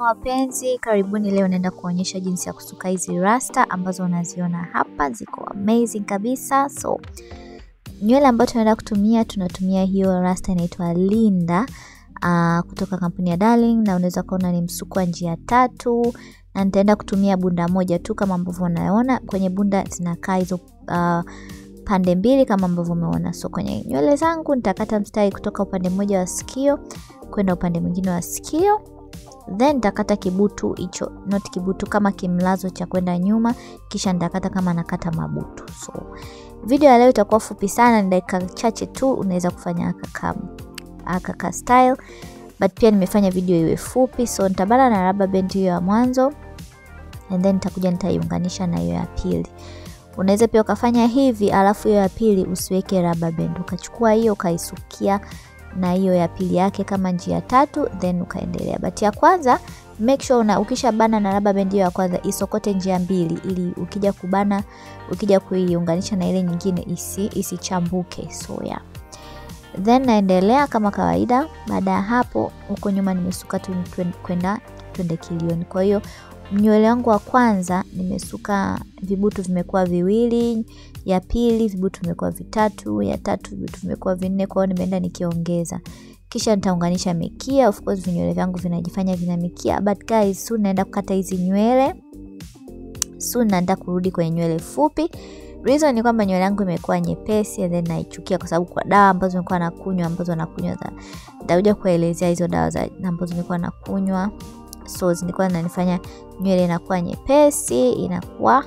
wapenzi, karibuni. Leo naenda kuonyesha jinsi ya kusuka hizi rasta ambazo unaziona hapa, ziko amazing kabisa. So nywele ambayo tunatumia hiyo rasta inaitwa Linda kutoka kampuni ya Darling, na unaweza kuona ni msuko wa njia 3, na nitaenda kutumia bunda moja tu kama ambavyo unaona. Kwenye bunda zinakaa hizo pande mbili kama ambavyo umeona. So kwenye nywele zangu nitakata mstari kutoka upande mmoja wa sikio kwenda upande mwingine wa sikio. Then nitakata kibutu hicho, not kibutu, kama kimlazo cha kwenda nyuma, kisha nitakata kama nakata mabutu. So video ya leo itakuwa fupi sana, ni dakika chache tu, unaweza kufanya kaka style, but pia nimefanya video iwe fupi. So nitabana na rubber band hiyo ya mwanzo, and then nitakuja nitaiunganisha na hiyo ya pili. Unaweza pia ukafanya hivi, alafu hiyo ya pili usiweke rubber band, ukachukua hiyo ukaisukia na hiyo ya pili yake kama njia 3, then ukaendelea. But ya kwanza make sure ukisha bana na rubber band hiyo ya kwanza isokote njia 2, ili ukija kubana, ukija kuiunganisha na ile nyingine isichambuke. So yeah, then naendelea kama kawaida. Baada ya hapo, huko nyuma nimesuka twende kilioni. Kwa hiyo nywele yangu wa kwanza nimesuka vibutu vimekuwa 2, ya pili vibutu vimekuwa 3, ya tatu vibutu vimekuwa 4. Kwa hiyo nimeenda nikiongeza, kisha nitaunganisha mikia. Of course vinywele vyangu vinajifanya vina mikia, but guys, soon naenda kukata hizi nywele, soon naenda kurudi kwenye nywele fupi. Reason ni kwamba nywele yangu imekuwa nyepesi, and then naichukia kwa sababu kwa dawa ambazo nilikuwa nakunywa, nitakuja kuelezea hizo dawa ambazo nilikuwa nakunywa. So zilikuwa zinanifanya nywele inakuwa nyepesi, inakuwa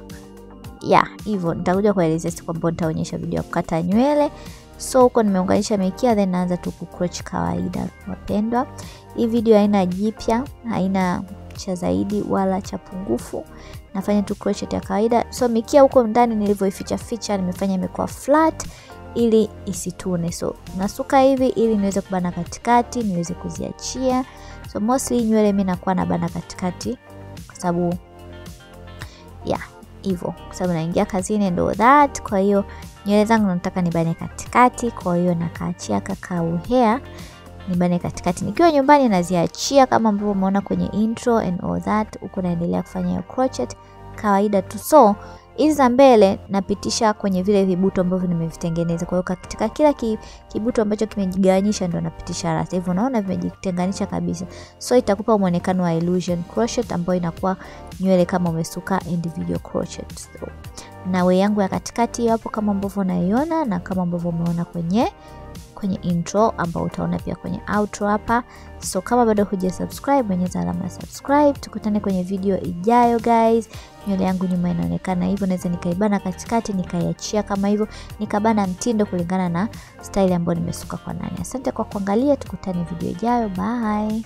hivyo. Nitakuja kuelezea siku ambayo nitaonyesha video ya kukata nywele. So huko nimeunganisha mikia, then naanza tu kucroch kawaida. Wapendwa, hii video haina jipya, haina cha zaidi wala cha pungufu, nafanya tu crochet ya kawaida. So mikia huko ndani nilivyoificha nimefanya imekuwa flat ili isitune. So nasuka hivi ili niweze kubana katikati, niweze kuziachia. So mostly nywele mimi nakuwa na bana katikati kwa sababu hivyo, kwa sababu naingia kazini ndo that. Kwa hiyo nywele zangu nataka nibane katikati, kwa hiyo nakaachia kakao hair nibane katikati. Nikiwa nyumbani naziachia kama ambavyo umeona kwenye intro and all that. Huko naendelea kufanya hiyo crochet kawaida tu. So hizi za mbele napitisha kwenye vile vibutu ambavyo nimevitengeneza. Kwa hiyo katika kila kibutu ambacho kimejigawanyisha ndo napitisha rasta. Hivyo unaona vimejitenganisha kabisa. So itakupa muonekano wa illusion crochet ambayo inakuwa nywele kama umesuka individual crochet. So na way yangu ya katikati hapo kama ambavyo unaiona, na kama ambavyo umeona kwenye intro, ambao utaona pia kwenye outro hapa. So kama bado hujasubscribe, bonyeza alama ya subscribe. Tukutane kwenye video ijayo guys. Nywele yangu nyuma inaonekana hivyo, naweza nikaibana katikati, nikaiachia kama hivyo, nikabana mtindo kulingana na style ambayo nimesuka kwa ndani. Asante kwa kuangalia, tukutane video ijayo. Bye.